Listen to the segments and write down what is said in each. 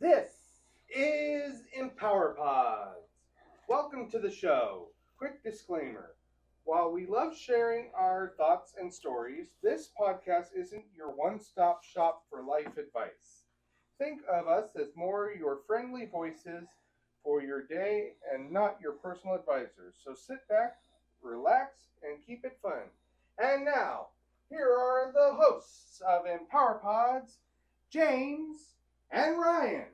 This is EmpowerPods. Welcome to the show. Quick disclaimer. While we love sharing our thoughts and stories, this podcast isn't your one-stop shop for life advice. Think of us as more your friendly voices for your day and not your personal advisors. So sit back, relax, and keep it fun. And now, here are the hosts of EmpowerPods, James and Ryan.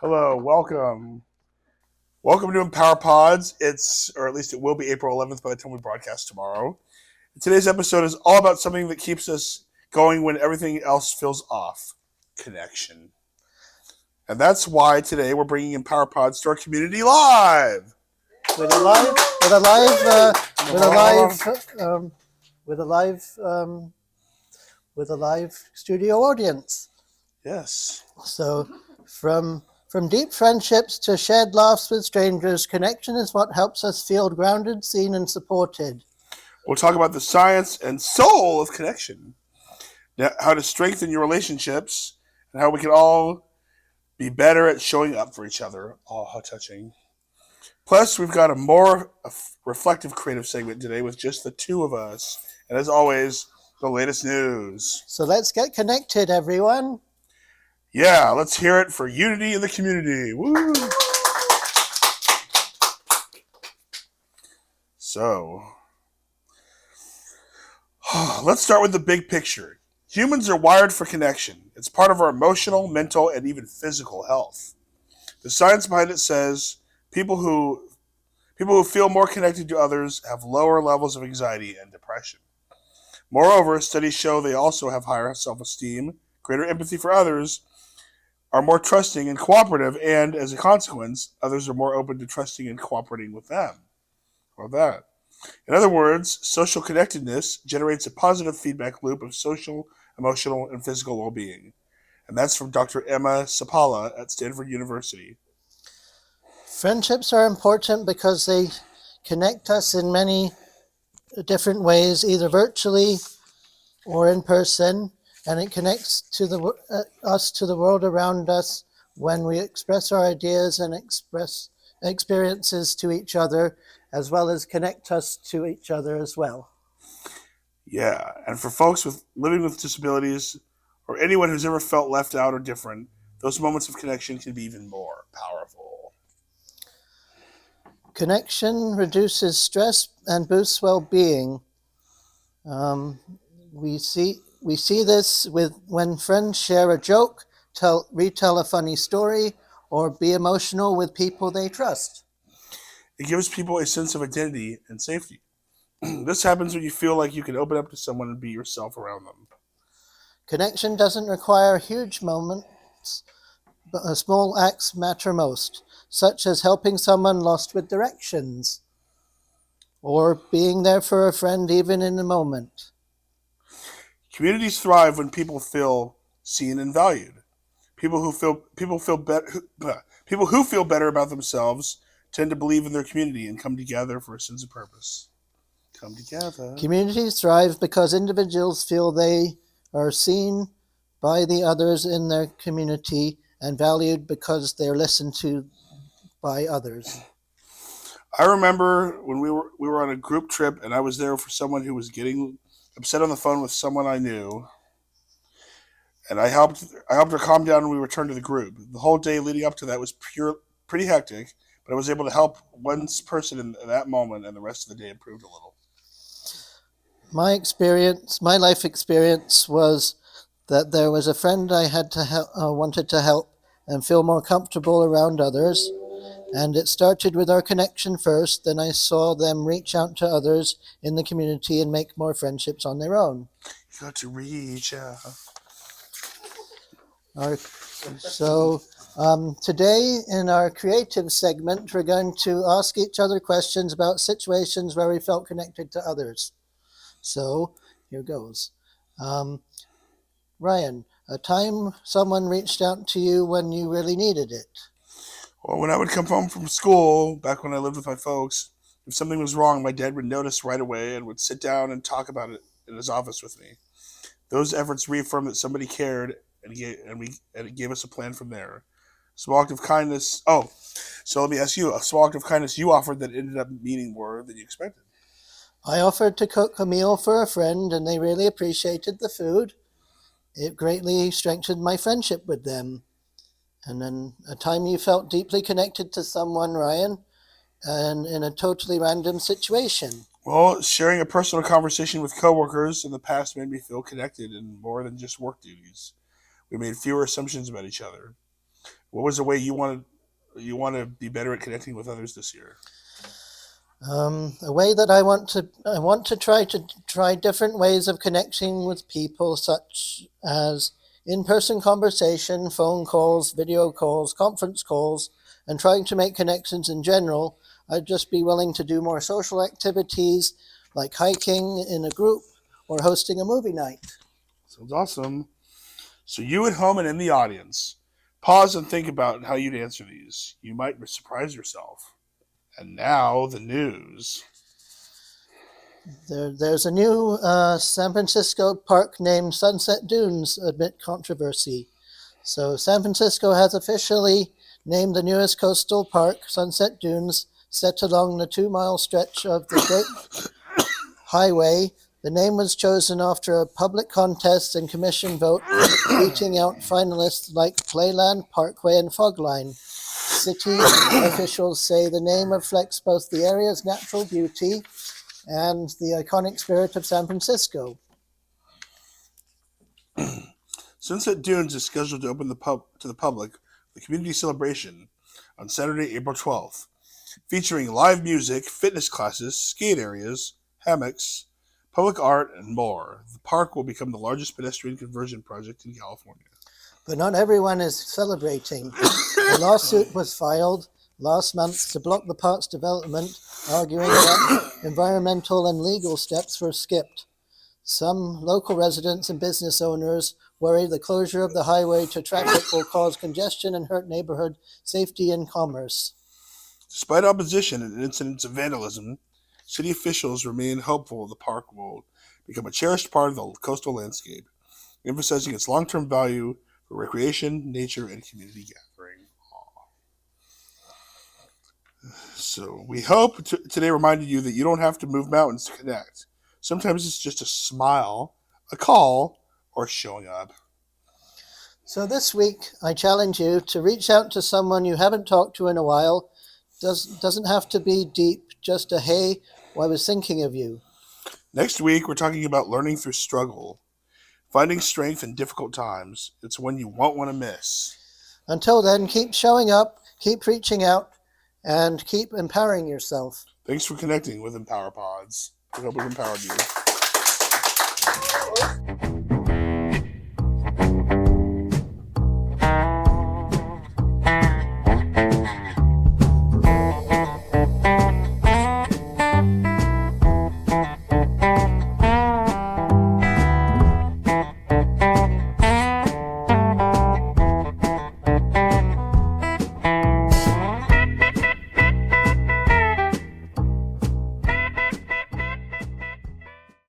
Hello, welcome. Welcome to EmpowerPods. Or at least it will be April 11th by the time we broadcast tomorrow. And today's episode is all about something that keeps us going when everything else feels off. Connection. And that's why today we're bringing EmpowerPods to our community live. With a live studio audience. Yes. So from deep friendships to shared laughs with strangers, connection is what helps us feel grounded, seen, and supported. We'll talk about the science and soul of connection, how to strengthen your relationships, and how we can all be better at showing up for each other. Oh, how touching. Plus, we've got a more reflective creative segment today with just the two of us. And as always, the latest news. So let's get connected, everyone. Yeah, let's hear it for unity in the community. Woo! So, let's start with the big picture. Humans are wired for connection. It's part of our emotional, mental, and even physical health. The science behind it says people who feel more connected to others have lower levels of anxiety and depression. Moreover, studies show they also have higher self-esteem, greater empathy for others, are more trusting and cooperative, and as a consequence, others are more open to trusting and cooperating with them. Or that. In other words, social connectedness generates a positive feedback loop of social, emotional, and physical well-being. And that's from Dr. Emma Sapala at Stanford University. Friendships are important because they connect us in many different ways, either virtually or in person, and it connects to us to the world around us when we express our ideas and express experiences to each other, as well as connect us to each other as well. Yeah, and for folks living with disabilities or anyone who's ever felt left out or different, those moments of connection can be even more powerful. Connection reduces stress and boosts well-being. We see this when friends share a joke, retell a funny story, or be emotional with people they trust. It gives people a sense of identity and safety. This happens when you feel like you can open up to someone and be yourself around them. Connection doesn't require huge moments, but small acts matter most, such as helping someone lost with directions, or being there for a friend even in a moment. Communities thrive when people feel seen and valued. People who feel better about themselves tend to believe in their community and come together for a sense of purpose. Come together. Communities thrive because individuals feel they are seen by the others in their community and valued because they're listened to by others. I remember when we were on a group trip and I was there for someone who was getting upset on the phone with someone I knew. And I helped her calm down when we returned to the group. The whole day leading up to that was pretty hectic, but I was able to help one person in that moment, and the rest of the day improved a little. My life experience was that there was a friend I had to wanted to help and feel more comfortable around others, and it started with our connection first. Then I saw them reach out to others in the community and make more friendships on their own. You got to reach out. Today in our creative segment, we're going to ask each other questions about situations where we felt connected to others. So here goes. Ryan, a time someone reached out to you when you really needed it. Well, when I would come home from school, back when I lived with my folks, if something was wrong, my dad would notice right away and would sit down and talk about it in his office with me. Those efforts reaffirmed that somebody cared and it gave us a plan from there. Small act of kindness. Oh, so let me ask you: a small act of kindness you offered that ended up meaning more than you expected. I offered to cook a meal for a friend, and they really appreciated the food. It greatly strengthened my friendship with them. And then a time you felt deeply connected to someone, Ryan, and in a totally random situation. Well, sharing a personal conversation with coworkers in the past made me feel connected in more than just work duties. We made fewer assumptions about each other. What was the way you want to be better at connecting with others this year? A way that I want to try different ways of connecting with people, such as in-person conversation, phone calls, video calls, conference calls, and trying to make connections in general. I'd just be willing to do more social activities like hiking in a group or hosting a movie night. Sounds awesome. So you at home and in the audience, pause and think about how you'd answer these. You might surprise yourself. And now the news. There's a new San Francisco park named Sunset Dunes amid controversy. So San Francisco has officially named the newest coastal park, Sunset Dunes, set along the 2-mile stretch of the Great Highway. The name was chosen after a public contest and commission vote, beating out finalists like Playland, Parkway, and Fogline. City officials say the name reflects both the area's natural beauty and the iconic spirit of San Francisco. Sunset Dunes is scheduled to open to the public the community celebration on Saturday, April 12th, featuring live music, fitness classes, skate areas, hammocks, public art, and more. The park will become the largest pedestrian conversion project in California. But not everyone is celebrating. A lawsuit was filed last month to block the park's development, arguing that environmental and legal steps were skipped. Some local residents and business owners worry the closure of the highway to traffic will cause congestion and hurt neighborhood safety and commerce. Despite opposition and incidents of vandalism, city officials remain hopeful the park will become a cherished part of the coastal landscape, emphasizing its long-term value for recreation, nature, and community gathering. So we hope today reminded you that you don't have to move mountains to connect. Sometimes it's just a smile, a call, or showing up. So this week, I challenge you to reach out to someone you haven't talked to in a while. Doesn't have to be deep, just a hey, I was thinking of you. Next week, we're talking about learning through struggle, finding strength in difficult times. It's when you won't want to miss. Until then, keep showing up, keep reaching out, and keep empowering yourself. Thanks for connecting with EmpowerPods. We hope we've empowered you.